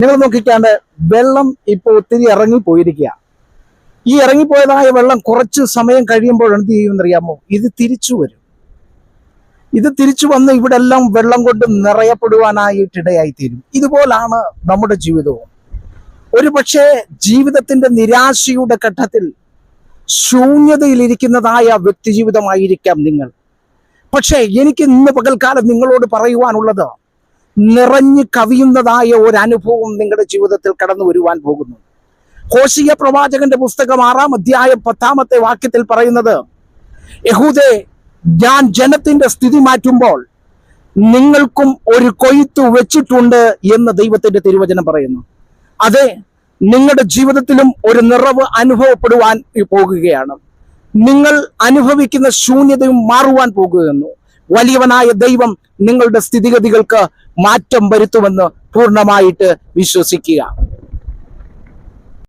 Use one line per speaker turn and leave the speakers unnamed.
നിങ്ങൾ നോക്കിക്കാണ്ട് വെള്ളം ഇപ്പോൾ ഒത്തിരി ഇറങ്ങിപ്പോയിരിക്കുക. ഈ ഇറങ്ങിപ്പോയതായ വെള്ളം കുറച്ച് സമയം കഴിയുമ്പോൾ എന്ത് ചെയ്യുമെന്നറിയാമോ? ഇത് തിരിച്ചു വരും. ഇത് തിരിച്ചു വന്ന് ഇവിടെ എല്ലാം വെള്ളം കൊണ്ട് നിറയപ്പെടുവാനായിട്ടിടയായിത്തീരും. ഇതുപോലാണ് നമ്മുടെ ജീവിതവും. ഒരു പക്ഷേ ജീവിതത്തിന്റെ നിരാശയുടെ ഘട്ടത്തിൽ ശൂന്യതയിലിരിക്കുന്നതായ വ്യക്തി ജീവിതമായിരിക്കാം നിങ്ങൾ. പക്ഷേ എനിക്ക് ഇന്ന് പകൽക്കാലം നിങ്ങളോട് പറയുവാനുള്ളത്, നിറഞ്ഞു കവിയുന്നതായ ഒരു അനുഭവം നിങ്ങളുടെ ജീവിതത്തിൽ കടന്നു വരുവാൻ പോകുന്നു. ഹോശിയ പ്രവാചകന്റെ പുസ്തകം 6-ാം അധ്യായം 10-ാമത്തെ വാക്യത്തിൽ പറയുന്നത്, യഹൂദേ, ഞാൻ ജനത്തിന്റെ സ്ഥിതി മാറ്റുമ്പോൾ നിങ്ങൾക്കും ഒരു കൊയ്ത്തു വെച്ചിട്ടുണ്ട് എന്ന് ദൈവത്തിന്റെ തിരുവചനം പറയുന്നു. അതെ, നിങ്ങളുടെ ജീവിതത്തിലും ഒരു നിറവ് അനുഭവപ്പെടുവാൻ പോകുകയാണ്. നിങ്ങൾ അനുഭവിക്കുന്ന ശൂന്യതയും മാറുവാൻ പോകുന്നു. വലിയവനായ ദൈവം നിങ്ങളുടെ സ്ഥിതിഗതികൾക്ക് മാറ്റം വരുത്തുമെന്ന് പൂർണ്ണമായിട്ട് വിശ്വസിക്കുക.